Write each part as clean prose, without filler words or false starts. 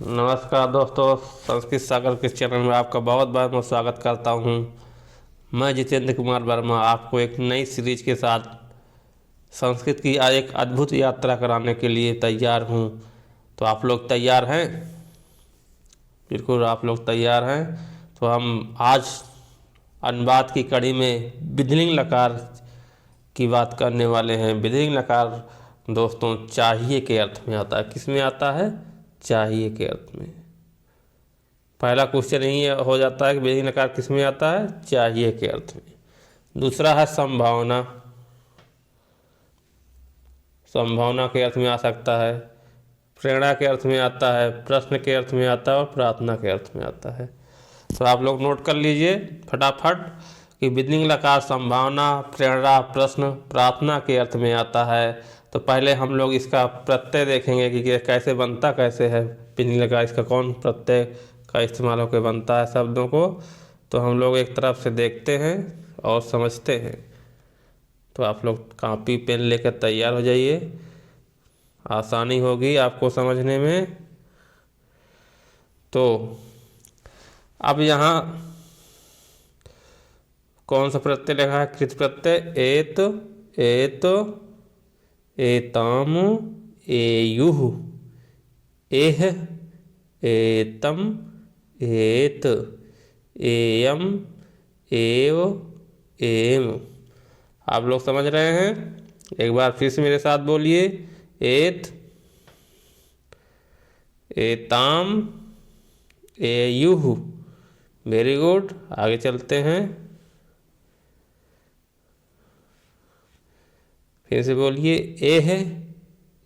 नमस्कार दोस्तों, संस्कृत सागर के चैनल में आपका बहुत बहुत मैं स्वागत करता हूं। मैं जितेंद्र कुमार वर्मा आपको एक नई सीरीज के साथ संस्कृत की एक अद्भुत यात्रा कराने के लिए तैयार हूं। तो आप लोग तैयार हैं? बिल्कुल, आप लोग तैयार हैं। तो हम आज अनुवाद की कड़ी में विधिलिंग लकार की बात करने वाले हैं। विधिलिंग लकार दोस्तों चाहिए के अर्थ में आता है। किस में आता है? चाहिए के अर्थ में। पहला क्वेश्चन यही हो जाता है कि विधिलिंग लकार किस में आता है? चाहिए के अर्थ में। दूसरा है संभावना। संभावना के अर्थ में आ सकता है, प्रेरणा के अर्थ में आता है, प्रश्न के अर्थ में आता है और प्रार्थना के अर्थ में आता है। तो आप लोग नोट कर लीजिए फटाफट कि विधिलिंग लकार संभावना, प्रेरणा, प्रश्न, प्रार्थना के अर्थ में आता है। तो पहले हम लोग इसका प्रत्यय देखेंगे कि कैसे बनता कैसे है विधिलिंग लकार, इसका कौन प्रत्यय का इस्तेमाल होकर बनता है शब्दों को। तो हम लोग एक तरफ से देखते हैं और समझते हैं। तो आप लोग कॉपी पेन लेकर तैयार हो जाइए, आसानी होगी आपको समझने में। तो अब यहाँ कौन सा प्रत्यय लिखा है? कृत प्रत्यय। एत, एत, एताम, एयुः, एह, एतम, एत, एयम, एव, एम। आप लोग समझ रहे हैं? एक बार फिर से मेरे साथ बोलिए। एत, एताम, एयुः। वेरी गुड, आगे चलते हैं। फिर से बोलिए। एह,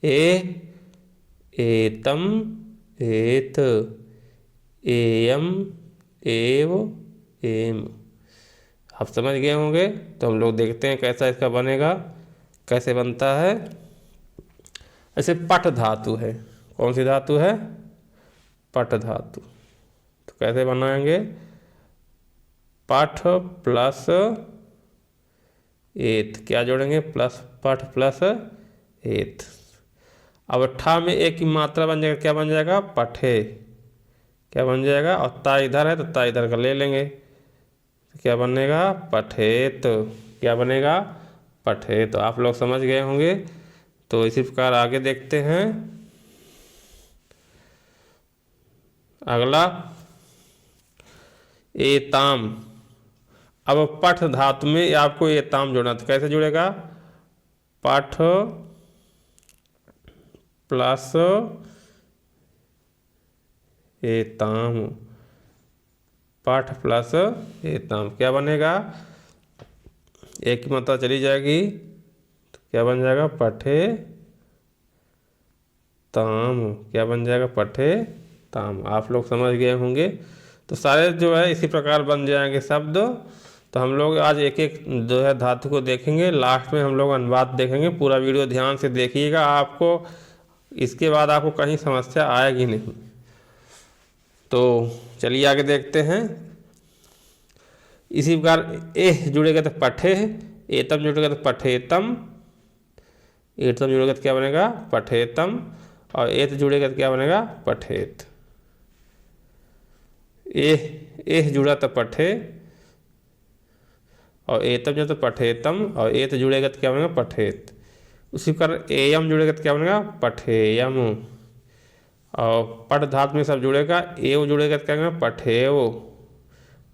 ए, एतम, एत, एयम, एव, एम। आप समझ गए होंगे। तो हम लोग देखते हैं कैसा इसका बनेगा, कैसे बनता है। ऐसे पट धातु है। कौन सी धातु है? पट धातु। तो कैसे बनाएंगे? पठ प्लस एत, क्या जोड़ेंगे? प्लस पठ प्लस एत। अब ठा में एक की मात्रा बन जाएगा, क्या बन जाएगा? पठे। क्या बन जाएगा? और ता इधर है तो ता इधर का ले लेंगे, तो क्या बनेगा? पठेत। क्या बनेगा? पठेत। तो आप लोग समझ गए होंगे। तो इसी प्रकार आगे देखते हैं। अगला एताम। अब पठ धातु में आपको एताम जोड़ना, तो कैसे जुड़ेगा? पठ प्लस एताम, पठ प्लस एताम। क्या बनेगा? एक की मात्रा चली जाएगी तो क्या बन जाएगा? पठे ताम। क्या बन जाएगा? पठे ताम। आप लोग समझ गए होंगे। तो सारे जो है इसी प्रकार बन जाएंगे शब्द। तो हम लोग आज एक एक जो है धातु को देखेंगे, लास्ट में हम लोग अनुवाद देखेंगे। पूरा वीडियो ध्यान से देखिएगा, आपको इसके बाद आपको कहीं समस्या आएगी नहीं। तो चलिए आगे देखते हैं। इसी प्रकार एह जुड़ेगा तो पठे, एतम जुड़ेगा तो पठेतम, एतम जुड़ेगा तो क्या बनेगा? पठेतम। और एत जुड़ेगा तो क्या बनेगा? पठेत। एह जुड़ा तो पठे, और एतम जो तो पठेतम, और एत जुड़ेगा तो क्या बनेगा? पठेत। उसी प्रकार एयम जुड़ेगा तो क्या बनेगा? पठेयम। और पठ धातु में सब जुड़ेगा। एव जुड़ेगा तो क्या बनेगा? पठेव।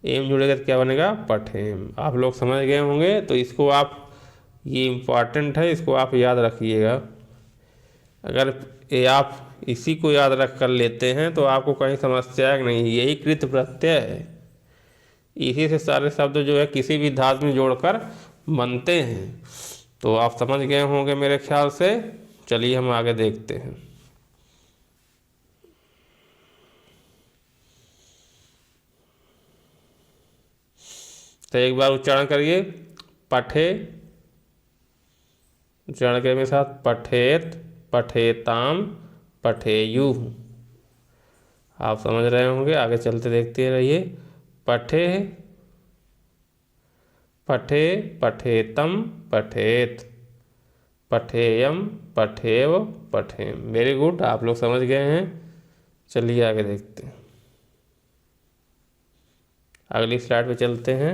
एम जुड़ेगा तो क्या बनेगा? पठेम। आप लोग समझ गए होंगे। तो इसको आप, ये इम्पॉर्टेंट है, इसको आप याद रखिएगा। अगर ये आप इसी को याद रख कर लेते हैं तो आपको कहीं समस्या नहीं। यही कृत प्रत्यय है, इसी से सारे शब्द जो है किसी भी धातु में जोड़कर बनते हैं। तो आप समझ गए होंगे मेरे ख्याल से। चलिए हम आगे देखते हैं। तो एक बार उच्चारण करिए। पठे, उच्चारण करिए मेरे साथ। पठेत, पठेताम, पठेयुः। आप समझ रहे होंगे। आगे चलते देखते रहिए। पठे, पठे, पठेतम, पठेत, पठेयम, पठेव, पठेम। वेरी गुड, आप लोग समझ गए हैं। चलिए आगे देखते हैं, अगली स्लाइड पे चलते हैं।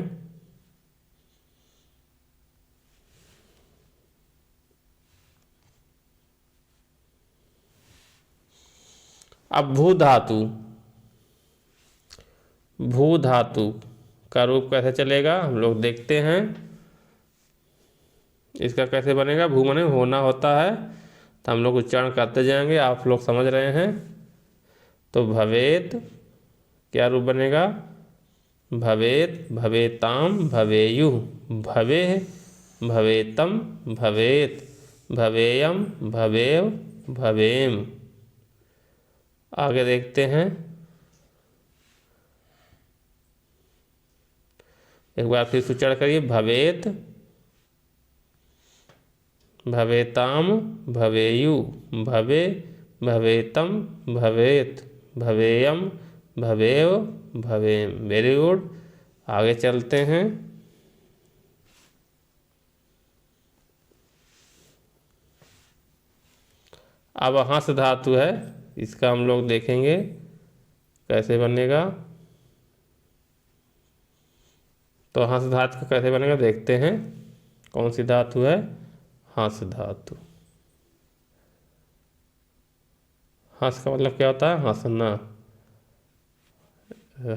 अब भू धातु, भू धातु का रूप कैसे चलेगा हम लोग देखते हैं। इसका कैसे बनेगा, भू माने होना होता है, तो हम लोग उच्चारण करते जाएंगे, आप लोग समझ रहे हैं। तो भवेत क्या रूप बनेगा, भवेत, भवेताम, भवेयु, भवे, भवेतम, भवेत, भवेयम, भवेव, भवेम। आगे देखते हैं, एक बार फिर से उच्चारण करिए, भवेत, भवेताम, भवेयु, भवे, भवेतम, भवेत, भवेयम, भवेव, भवेम। Very good. आगे चलते हैं, अब हंस धातु है, इसका हम लोग देखेंगे कैसे बनेगा। तो हंस धातु का कैसे बनेगा देखते हैं। कौन सी धातु है, हंस धातु। हंस का मतलब क्या होता है, हंसना।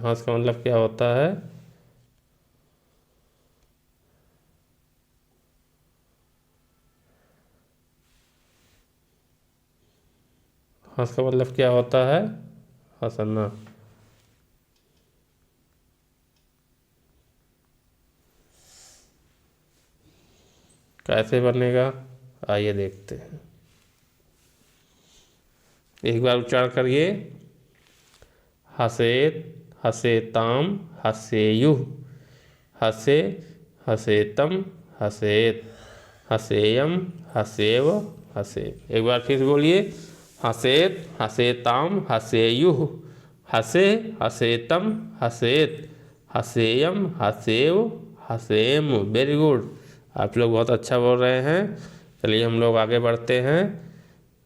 हंस का मतलब क्या होता है, हंस का मतलब क्या होता है, हंसना। कैसे बनेगा आइए देखते हैं, एक बार उच्चारण करिए, हसेत, हसेताम, हसेयु, हसे, हसेतम, हसेत, हसेयम, हसेव, हसे। एक बार फिर बोलिए, हसेत, हसेताम, हसेयु, हसे, हसेतम, हसेत, हसेयम, हसेव, हसेम। वेरी गुड, आप लोग बहुत अच्छा बोल रहे हैं। चलिए हम लोग आगे बढ़ते हैं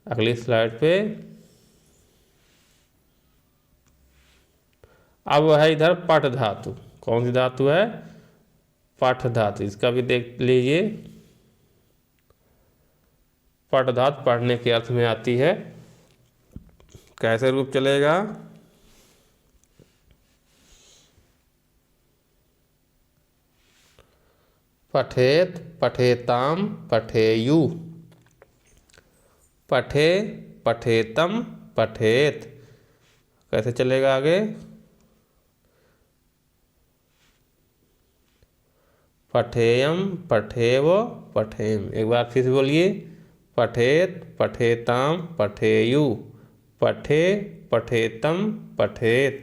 अगली स्लाइड पे। अब है इधर पठ धातु। कौन सी धातु है, पठ धातु। इसका भी देख लीजिए। पठ धातु पढ़ने के अर्थ में आती है, कैसे रूप चलेगा, पठेत, पठेताम, पठेयु, पठे, पठेतम, पठेत। कैसे चलेगा आगे, पठेयम, पठेव, पठेम। एक बार फिर से बोलिए, पठेत, पठेताम, पठेयु, पठे, पठेतम, पठेत,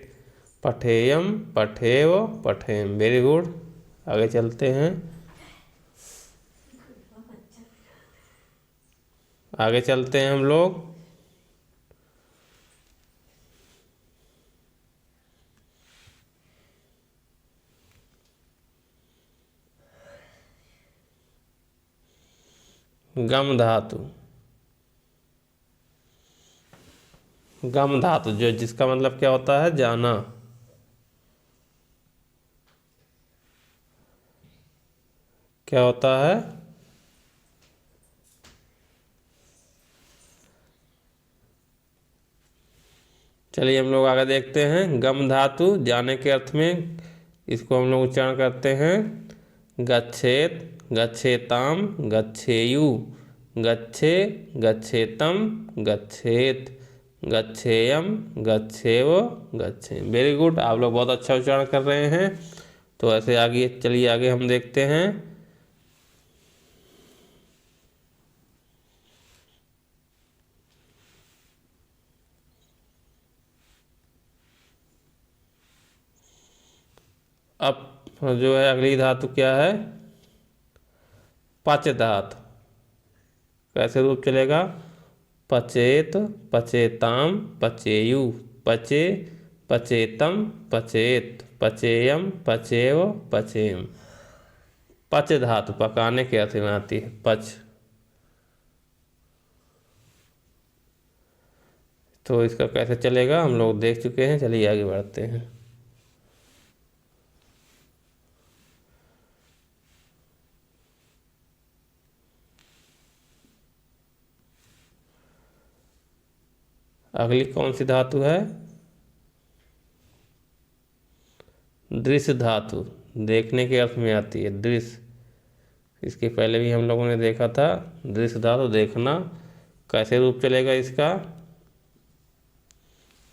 पठेयम, पठेव, पठेम। Very good. आगे चलते हैं, आगे चलते हैं हम लोग। गम धातु, गम धातु जो जिसका मतलब क्या होता है, जाना। क्या होता है, चलिए हम लोग आगे देखते हैं। गम धातु जाने के अर्थ में इसको हम लोग उच्चारण करते हैं, गच्छेत, गच्छेताम, गच्छेयु, गच्छे, गच्छेतम, गच्छेत, गच्छेयम, गच्छेव, गच्छेम। वेरी गुड, आप लोग बहुत अच्छा उच्चारण कर रहे हैं। तो ऐसे आगे चलिए, आगे हम देखते हैं। अब जो है अगली धातु क्या है, पच धातु। कैसे रूप चलेगा, पचेत, पचेताम, पचेयु, पचे, पचेतम, पचेत, पचेयम, पचेव, पचेम। पच धातु पकाने के अर्थ में आती है, पच। तो इसका कैसे चलेगा हम लोग देख चुके हैं, चलिए आगे बढ़ते हैं। अगली कौन सी धातु है? दृश्य धातु, देखने के अर्थ में आती है, दृश्य। इसके पहले भी हम लोगों ने देखा था, दृश्य धातु देखना। कैसे रूप चलेगा इसका,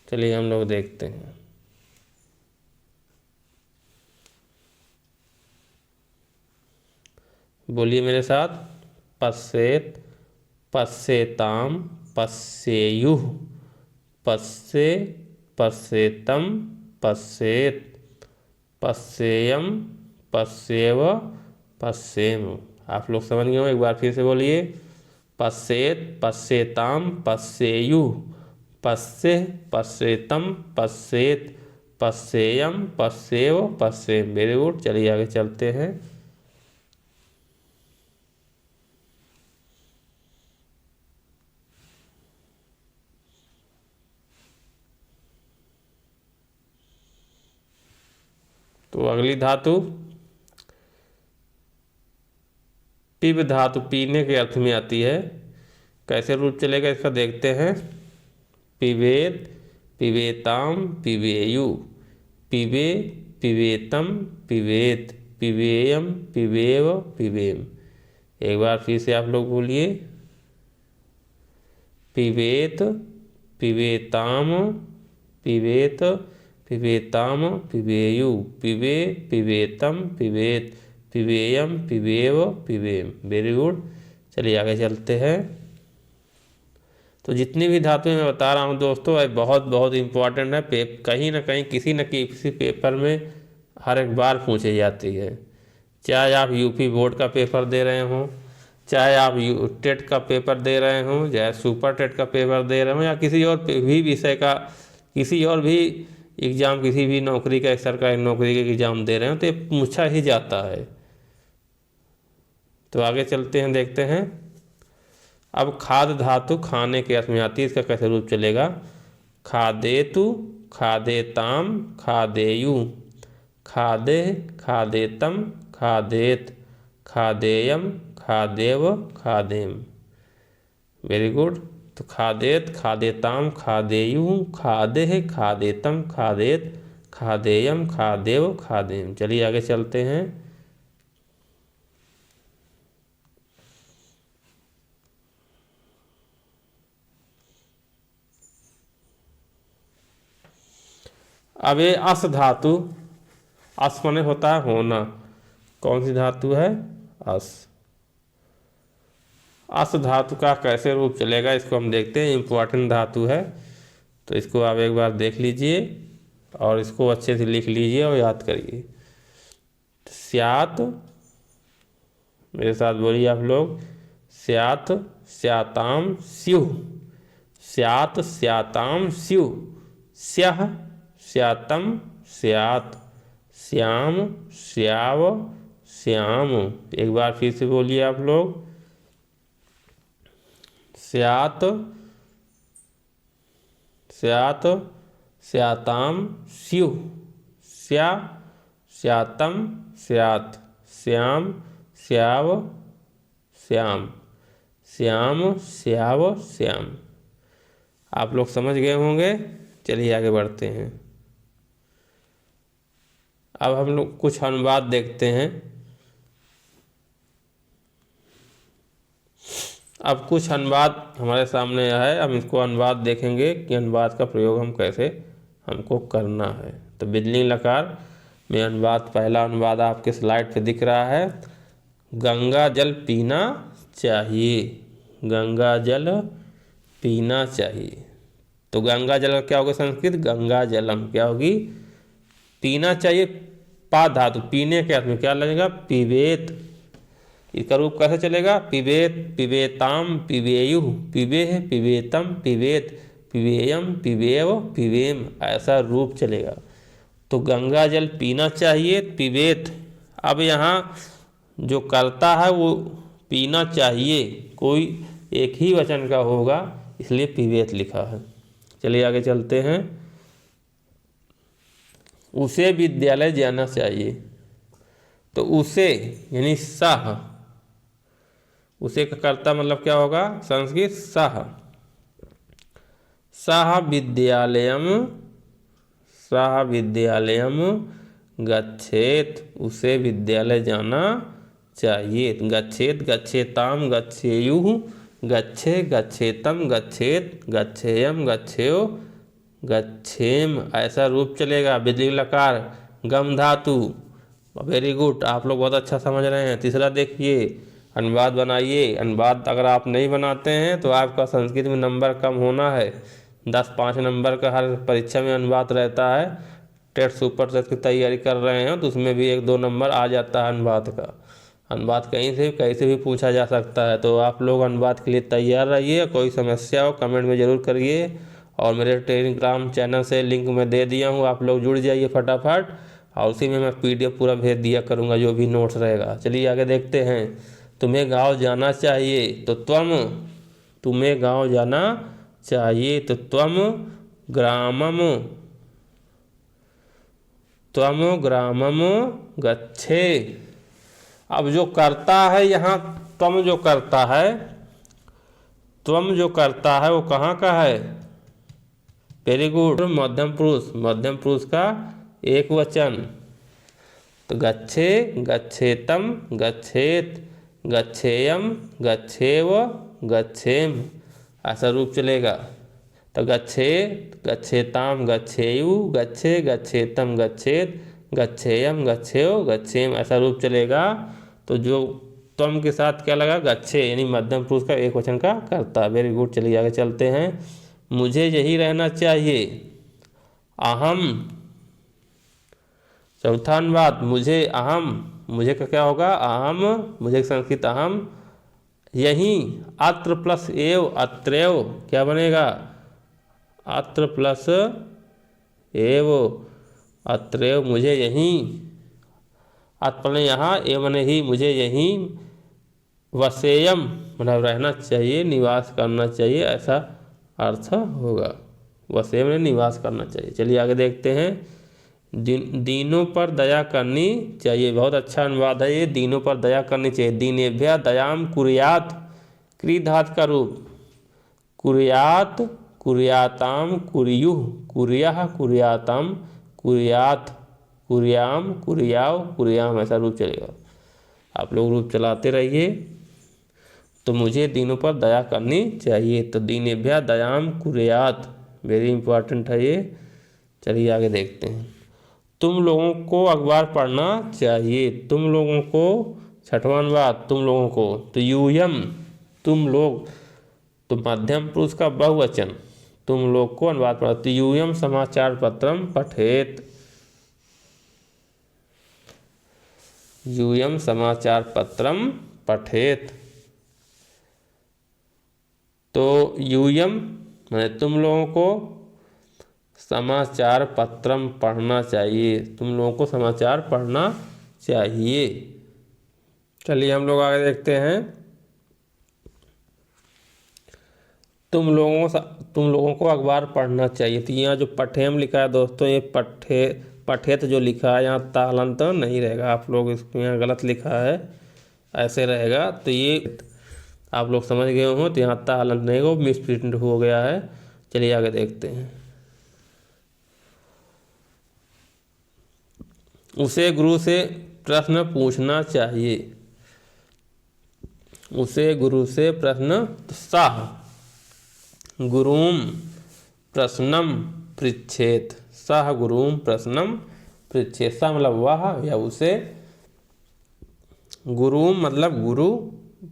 चलिए हम लोग देखते हैं। बोलिए मेरे साथ। पश्चेत, पश्चेताम, पश्चेयुः, पश्चे, पश्चेतम, पश्चेत, पश्चेयम, पश्चेव, पश्चेम। आप लोग समझ गए हो, एक बार फिर से बोलिए। पश्चेत, पश्चेताम, पश्चेयुः, पश्चे, पश्चेतम, पश्चेत, पश्चेयम, पश्चेव, पश्चेम। वेरी गुड, चलिए आगे चलते हैं। तो अगली धातु पिब धातु, पीने के अर्थ में आती है। कैसे रूप चलेगा इसका देखते हैं। पिबेत, पिबेताम, पिबेयु, पिबे, पिबेतम, पिबेत, पिबेयम, पिबेव, पिबेम। एक बार फिर से आप लोग बोलिए। पिबेत, पिबेताम, पिबेत, पिबेताम, पिबेयु, पिबे, पिबेतम, पिबेत, पिबेयम, पिबेव, पिबेम। वेरी गुड, चलिए आगे चलते हैं। तो जितनी भी धातुएं मैं बता रहा हूँ दोस्तों, बहुत बहुत इम्पोर्टेंट है। कहीं ना कहीं किसी न किसी पेपर में हर एक बार पूछी जाती है। चाहे आप यूपी बोर्ड का पेपर दे रहे हों, चाहे आप टेट का पेपर दे रहे हों, चाहे सुपर टेट का पेपर दे रहे हों, या किसी और भी विषय का, किसी और भी एग्ज़ाम, किसी भी नौकरी का, सरकारी नौकरी का एग्ज़ाम दे रहे हो, तो ये पूछा ही जाता है। तो आगे चलते हैं, देखते हैं। अब खाद धातु खाने के अर्थ में आती है। इसका कैसे रूप चलेगा। खादेतु, खादेताम, खादेयु, खादे, खादेतम, खादेत, खादेयम, खादेव, खादेम। Very good. तो खादेत, खादेताम, खादेयु, खादे, खादेतम, खादेत, खादेयम, खादेव, खादेम। चलिए आगे चलते हैं। अब ये अस धातु, अस माने होता है होना। कौन सी धातु है? अस। अस धातु का कैसे रूप चलेगा इसको हम देखते हैं। इम्पोर्टेंट धातु है, तो इसको आप एक बार देख लीजिए और इसको अच्छे से लिख लीजिए और याद करिए। स्यात, मेरे साथ बोलिए आप लोग। स्यात, स्याताम, स्युः, स्यात, स्याताम, स्युः, स्यः, स्यातम, स्यात, श्याम, श्याव, श्याम। एक बार फिर से बोलिए आप लोग। स्यात, स्यात, स्याताम, स्युः, स्या, स्यातम, स्यात, श्याम, श्याव, श्याम, श्याम, श्याव, श्याम। आप लोग समझ गए होंगे। चलिए आगे बढ़ते हैं। अब हम लोग कुछ अनुवाद देखते हैं। अब कुछ अनुवाद हमारे सामने है, हम इसको अनुवाद देखेंगे कि अनुवाद का प्रयोग हम कैसे हमको करना है। तो बिजली लकार में अनुवाद, पहला अनुवाद आपके स्लाइड पे दिख रहा है। गंगा जल पीना चाहिए, गंगा जल पीना चाहिए। तो गंगा जल का क्या होगा संस्कृत? गंगा जलम। क्या होगी? पीना चाहिए। पा धातु, पीने के अर्थ में क्या लगेगा? पिबेत। इसका रूप कैसे चलेगा? पिबेत, पिबेताम, पिबेयुः, पिबेह, पिबेतम, पिबेत, पिबेयम, पिबेव, पिबेम। ऐसा रूप चलेगा। तो गंगा जल पीना चाहिए, पिबेत। अब यहाँ जो करता है वो पीना चाहिए, कोई एक ही वचन का होगा, इसलिए पिबेत लिखा है। चलिए आगे चलते हैं। उसे विद्यालय जाना चाहिए, तो उसे यानी सह, उसे का कर्ता मतलब क्या होगा संस्कृत सह, सह विद्यालयम, सह विद्यालयम गच्छेत, उसे विद्यालय जाना चाहिए। गच्छेत गच्छेताम गच्छेयुः, गच्छे गच्छेतम गच्छेत, गच्छेयम गच्छेयो गच्छेम, ऐसा रूप चलेगा। बिजली लकार गम धातु, वेरी गुड, आप लोग बहुत अच्छा समझ रहे हैं। तीसरा देखिए, अनुवाद बनाइए। अनुवाद अगर आप नहीं बनाते हैं तो आपका संस्कृत में नंबर कम होना है। 10-5 नंबर का हर परीक्षा में अनुवाद रहता है। टेट सुपर टेट की तैयारी कर रहे हैं तो उसमें भी 1-2 नंबर आ जाता है अनुवाद का। अनुवाद कहीं से कैसे भी पूछा जा सकता है, तो आप लोग अनुवाद के लिए तैयार रहिए। कोई समस्या हो कमेंट में ज़रूर करिए, और मेरे टेलीग्राम चैनल से लिंक मैं दे दिया हूँ, आप लोग जुड़ जाइए फटाफट, और उसी में मैं PDF पूरा भेज दिया करूँगा जो भी नोट्स रहेगा। चलिए आगे देखते हैं। तुम्हें गाँव जाना चाहिए, तो तुम्हें गाँव जाना चाहिए, तो ग्रामम गच्छे। अब जो करता है यहाँ जो करता है, जो करता है वो कहाँ का है, वेरी गुड, मध्यम पुरुष का एक वचन। तो गच्छे गच्छेतम गच्छेत, गच्छेयम गच्छेव गच्छेम, ऐसा रूप चलेगा। तो गच्छेत गच्छेताम गच्छेयु, गच्छे गच्छेतम गच्छेत, गच्छेयम गच्छेव गच्छेम, ऐसा रूप चलेगा। तो जो त्वम के साथ क्या लगा, गच्छे, यानी मध्यम पुरुष का एक वचन का करता। वेरी गुड, चलिए आगे चलते हैं। मुझे यही रहना चाहिए, अहम, चौथा अनुवाद, मुझे अहम, मुझे का क्या होगा अहम, मुझे संस्कृत अहम, यही, अत्र प्लस एव अत्रैव, क्या बनेगा अत्र प्लस एव अत्रैव, मुझे यहीं, अत्र यहाँ ए मने ही, मुझे यहीं, वसेयम मतलब रहना चाहिए, निवास करना चाहिए, ऐसा अर्थ होगा। वसेयम ने निवास करना चाहिए। चलिए आगे देखते हैं। दीनों पर दया करनी चाहिए, बहुत अच्छा अनुवाद है ये। दीनों पर दया करनी चाहिए, दीनेभ्यः दयाम कुर्यात्, क्रिधात का रूप, कुर्यात् कुर्याताम कुर्युः, कुर्यः कुर्याताम कुर्यात्, कुर्याम कुर्याव कुर्याम, ऐसा रूप चलेगा। आप लोग रूप चलाते रहिए। तो मुझे दीनों पर दया करनी चाहिए, तो दीनेभ्यः दयाम कुर्यात्, वेरी इंपॉर्टेंट है ये। चलिए आगे देखते हैं। तुम लोगों को अखबार पढ़ना चाहिए, तुम लोगों को, छठवां अनुवाद, तुम लोगों को, तो यूयम, तुम लोग, तो मध्यम पुरुष का बहुवचन, तुम लोग को अनुवाद पढ़ा, तो यूयम समाचार पत्रम पठेत, यूयम समाचार पत्रम पठेत। तो यूयम मैंने तुम लोगों को समाचार पत्रम पढ़ना चाहिए, तुम लोगों को समाचार पढ़ना चाहिए। चलिए हम लोग आगे देखते हैं। तुम लोगों को अखबार पढ़ना चाहिए, तो यहाँ जो पठेम लिखा है दोस्तों, ये पठेत जो लिखा है यहाँ तालंत नहीं रहेगा, आप लोग इसको यहाँ गलत लिखा है, ऐसे रहेगा। तो ये आप लोग समझ गए हो, तो यहाँ तालंत नहीं हो, मिस प्रिंट हो गया है। चलिए आगे देखते हैं। उसे गुरु से प्रश्न पूछना चाहिए, उसे गुरु से प्रश्न, सः गुरुम प्रश्नम पृच्छेत, सः गुरुम प्रश्नम पृच्छेत, सः मतलब वह या उसे, गुरुम मतलब गुरु,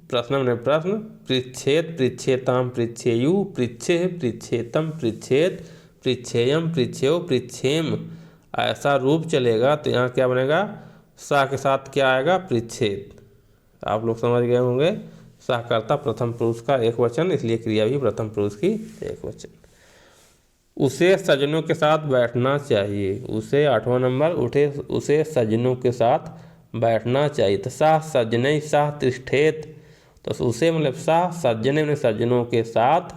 प्रश्नम ने प्रश्न, पृच्छेत पृच्छेताम पृच्छेयु, पृच्छे पृच्छेतम पृच्छेत, पृच्छेयम पृच्छेयो पृच्छेम, ऐसा रूप चलेगा। तो यहाँ क्या बनेगा, सा के साथ क्या आएगा, पृच्छेद। आप लोग समझ गए होंगे। सा करता प्रथम पुरुष का एक वचन, इसलिए क्रिया भी प्रथम पुरुष की एक वचन। उसे सज्जनों के साथ बैठना चाहिए, उसे, आठवां नंबर, उसे सज्जनों के साथ बैठना चाहिए। तो सा सज्जन सा तिष्ठेत, तो उसे मतलब सा सज्जन में सज्जनों के साथ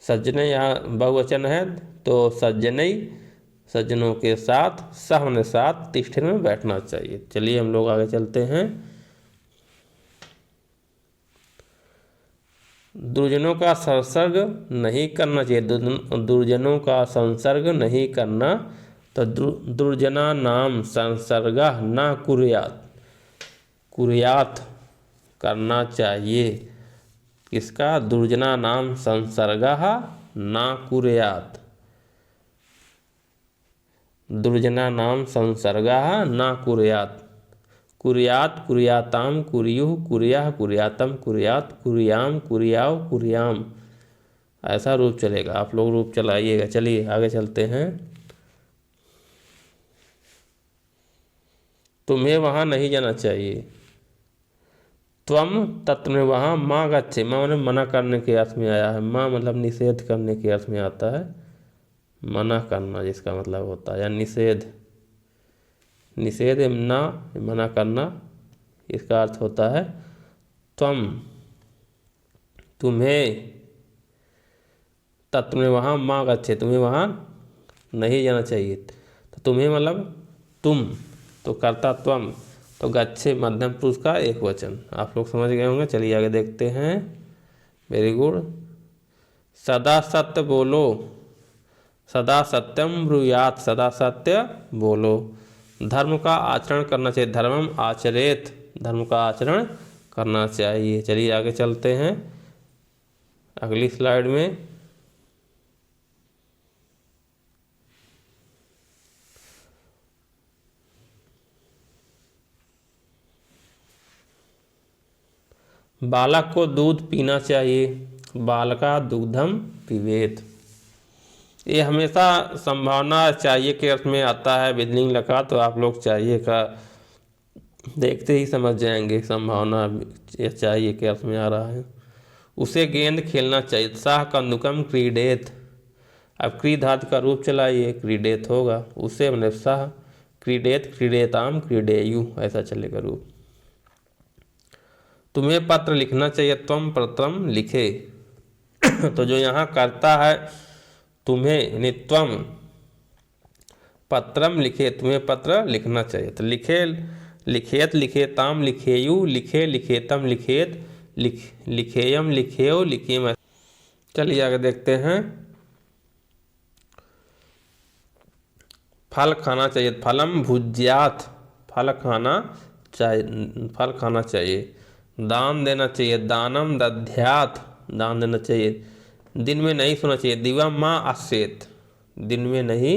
सज्जने यहाँ बहुवचन है तो सज्जनई, सज्जनों के साथ, सह होने साथ, तिष्ठन में बैठना चाहिए। चलिए हम लोग आगे चलते हैं। दुर्जनों का संसर्ग नहीं करना चाहिए, दुर्जनों का संसर्ग नहीं करना, तो दुर्जना नाम संसर्गा ना कुर्यात, कुर्यात करना चाहिए। किसका? दुर्जना नाम संसर्गा ना कुर्यात, दुर्जना नाम संसर्गा ना कुर्यात। कुर्यात, कुर्याताम, कुर्युः, कुर्याः, कुर्यातम, कुर्यात, कुर्याम, कुर्याव, कुर्याम, ऐसा रूप चलेगा। आप लोग रूप चलाइएगा। चलिए आगे चलते हैं। तुम्हें वहाँ नहीं जाना चाहिए। त्वम तत्व में वहाँ माँ गच्छे, माँ मतलब मना करने के अर्थ में आया है। माँ मतलब निषेध करने के अर्थ में आता है। मना करना जिसका मतलब होता है, या निषेध, निषेध ना, मना करना, इसका अर्थ होता है त्वम, तुम्हें, तत्व में वहाँ माँ गच्छे, तुम्हें वहाँ नहीं जाना चाहिए। तो तुम्हें मतलब तुम, तो कर्ता त्वम, तो गच्छे मध्यम पुरुष का एक वचन। आप लोग समझ गए होंगे। चलिए आगे देखते हैं। Very good. सदा सत्य बोलो, सदा सत्यम ब्रूयात, सदा सत्य बोलो। धर्म का आचरण करना चाहिए, धर्मम आचरेत, धर्म का आचरण करना चाहिए। चलिए आगे चलते हैं अगली स्लाइड में। बालक को दूध पीना चाहिए, बालका दुग्धम पिबेत। ये हमेशा संभावना चाहिए के अर्थ में आता है। बिजलिंग लगा तो आप लोग चाहिए का देखते ही समझ जाएंगे संभावना चाहिए के अर्थ में आ रहा है। उसे गेंद खेलना चाहिए, साह कंदुकम क्रीडेत। अब क्री धातु का रूप चलाइए, क्रीडेत होगा। उसे मतलब साह, क्रीडेत, क्रीडेताम, क्रीडेयु, ऐसा चलेगा रूप। तुम्हें पत्र लिखना चाहिए, त्वम पत्रम लिखे। तो जो यहाँ करता है तुम्हें, यानी त्वम पत्रम लिखे, तुम्हें पत्र लिखना चाहिए। तो लिखे, लिखेत, लिखेताम, लिखेयु, लिखे, लिखेतम, लिखेत, लिखेयम, लिखेयो, लिखेम। चलिए आगे देखते हैं। फल खाना चाहिए, फलम भुज्यात, फल खाना चाहिए, फल खाना चाहिए। दान देना चाहिए, दानम दध्यात, दान देना चाहिए। दिन में नहीं सोना चाहिए, दिवा माँ अश्वेत, दिन में नहीं,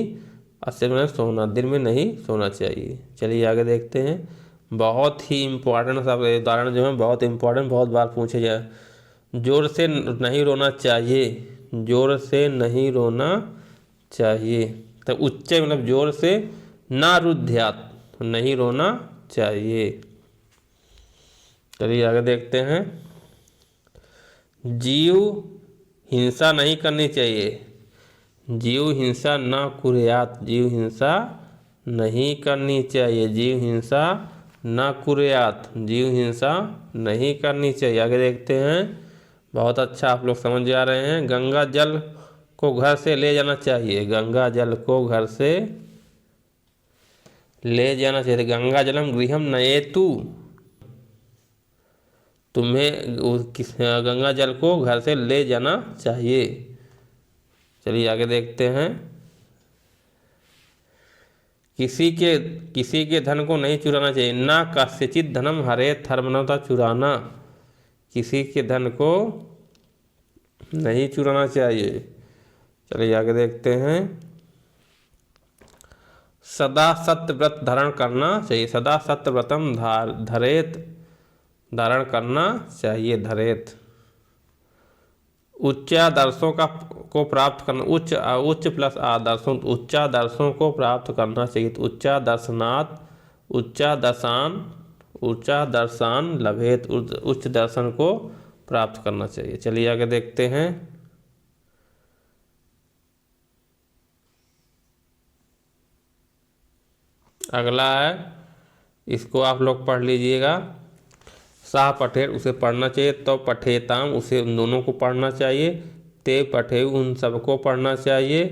अश्वेत में सोना, दिन में नहीं सोना चाहिए। चलिए आगे देखते हैं। बहुत ही इम्पोर्टेंट सब उदाहरण जो है, बहुत इम्पोर्टेंट, बहुत बार पूछे जाए। जोर से नहीं रोना चाहिए, जोर से नहीं रोना चाहिए। तो उच्च मतलब जोर से, ना रुद्ध्यात, नहीं रोना चाहिए। चलिए आगे देखते हैं। जीव हिंसा नहीं करनी चाहिए, जीव हिंसा ना कुर्यात, जीव हिंसा नहीं करनी चाहिए, जीव हिंसा ना कुर्यात, जीव हिंसा नहीं करनी चाहिए। आगे देखते हैं। बहुत अच्छा, आप लोग समझ जा रहे हैं। गंगा जल को घर से ले जाना चाहिए, गंगा जल को घर से ले जाना चाहिए। गंगा जलम गृहम नयेतु, तुम्हें गंगा जल को घर से ले जाना चाहिए। चलिए आगे देखते हैं। किसी के धन को नहीं चुराना चाहिए, ना कस्यचित धनम हरेत, धर्मनता चुराना, किसी के धन को नहीं चुराना चाहिए। चलिए आगे देखते हैं। सदा सत्य व्रत धारण करना चाहिए, सदा सत्य व्रतम धरेत, धारण करना चाहिए, धरेत। उच्चादर्शों को प्राप्त करना, उच्च प्लस आदर्शों, उच्चादर्शों को प्राप्त करना चाहिए। तो उच्चादर्शनात्, उच्चादर्शान लभेत, उच्च दर्शन को प्राप्त करना चाहिए। चलिए आगे देखते हैं। अगला है, इसको आप लोग पढ़ लीजिएगा। साह पठेर, उसे पढ़ना चाहिए। तो पठेताम, उसे उन दोनों को पढ़ना चाहिए। ते पठे उन सबको पढ़ना चाहिए।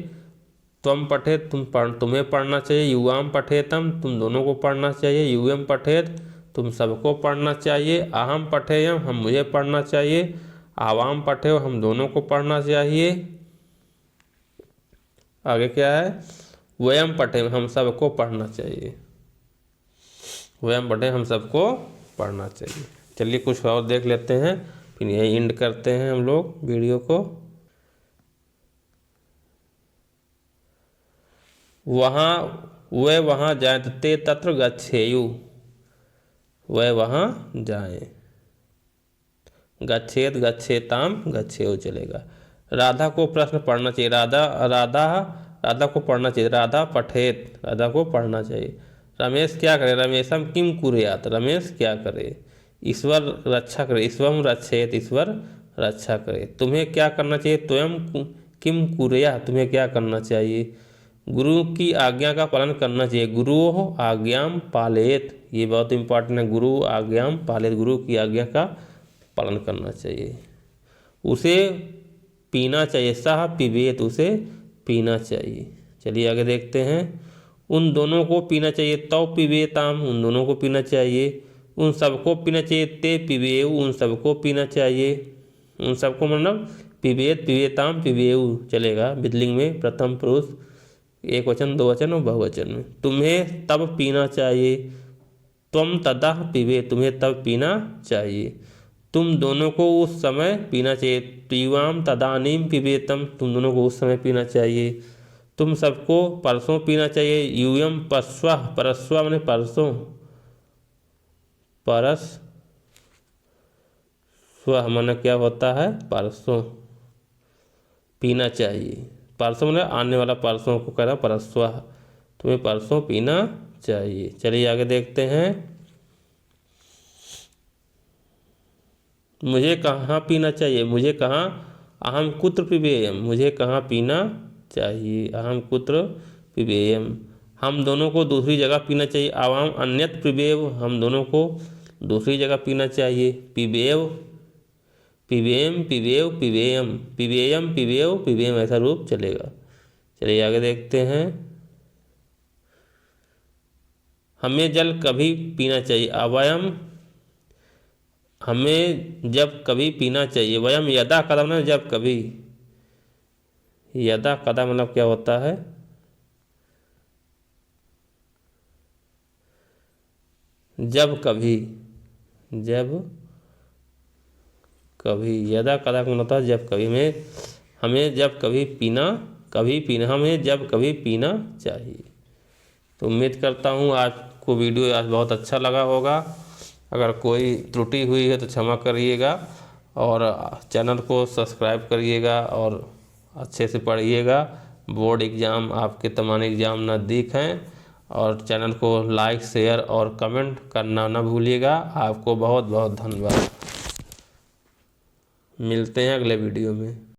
त्वम पठे तुम्हें पढ़ना चाहिए। युवाम पठेतम तुम दोनों को पढ़ना चाहिए। यूयम पठेत तुम सबको पढ़ना चाहिए। अहम पठेयम हम मुझे पढ़ना चाहिए। आवाम पठेव हम दोनों को पढ़ना चाहिए। आगे क्या है, वयम पठे हम सबको पढ़ना चाहिए। वयम पठे हम सबको पढ़ना चाहिए। चलिए कुछ और देख लेते हैं, फिर यही एंड करते हैं हम लोग वीडियो को। वह वहाँ जाए तो ते तत्र गच्छेयु, वह वहाँ जाए। गच्छेत गच्छेताम गच्छेयु चलेगा। राधा को प्रश्न पढ़ना चाहिए। राधा को पढ़ना चाहिए। राधा पठेत राधा को पढ़ना चाहिए। रमेश क्या करे, रमेशम किम कुर्यात रमेश क्या करे। ईश्वर रक्षा करे, ईश्वरम रक्षेत ईश्वर रक्षा करे। तुम्हें क्या करना चाहिए, त्वयं किम कुर्या तुम्हें क्या करना चाहिए। गुरु की आज्ञा का पालन करना चाहिए। गुरु आज्ञाम पालेत, ये बहुत इंपॉर्टेंट है। गुरु आज्ञाम पालेत गुरु की आज्ञा का पालन करना चाहिए। उसे पीना चाहिए। सह पिबेत उसे पीना चाहिए। चलिए आगे देखते हैं। उन दोनों को पीना चाहिए। तौ पिबेताम उन दोनों को पीना चाहिए। उन सबको पीना चाहिए। ते पिबेऊ उन सबको पीना चाहिए। उन सबको मतलब पिबेत पिबेताम पिबेऊ चलेगा। विधलिंग में प्रथम पुरुष एक वचन दो वचन और बहुवचन में। तुम्हें तब पीना चाहिए। त्वम तदा पिबे तुम्हें तब पीना चाहिए। तुम दोनों को उस समय पीना चाहिए। पीवाम तदानीम पिबेतम तुम दोनों को उस समय पीना चाहिए। तुम सबको परसों पीना चाहिए। यूयम पस्वा परस्वा मैंने परसों, परस स्व माना क्या होता है, परसों पीना चाहिए। परसों मतलब आने वाला परसों को कह रहा परस्वा, तुम्हें परसों पीना चाहिए। चलिए आगे देखते हैं। मुझे कहाँ पीना चाहिए, मुझे कहाँ, अहम कुत्र पिबेयम मुझे कहाँ पीना चाहिए। अहम कुत्र पिबेयम हम दोनों को दूसरी जगह पीना चाहिए। आवाम अन्यत्र पिबेव हम दोनों को दूसरी जगह पीना चाहिए। पिबेव पिबेम पिबेव पिबेयम पिबेयम पिबेव पिबेम ऐसा रूप चलेगा। चलिए आगे देखते हैं। हमें जल कभी पीना चाहिए। अवयम हमें जब कभी पीना चाहिए। वयम यदा कदा मतलब जब कभी। यदा कदा मतलब क्या होता है, जब कभी, जब कभी। यदा कदा का मतलब जब कभी। हमें जब कभी पीना हमें जब कभी पीना चाहिए। तो उम्मीद करता हूँ आपको वीडियो आज बहुत अच्छा लगा होगा। अगर कोई त्रुटि हुई है तो क्षमा करिएगा और चैनल को सब्सक्राइब करिएगा और अच्छे से पढ़िएगा। बोर्ड एग्ज़ाम आपके तमाम एग्ज़ाम नज़दीक हैं और चैनल को लाइक शेयर और कमेंट करना ना भूलिएगा। आपको बहुत बहुत धन्यवाद। मिलते हैं अगले वीडियो में।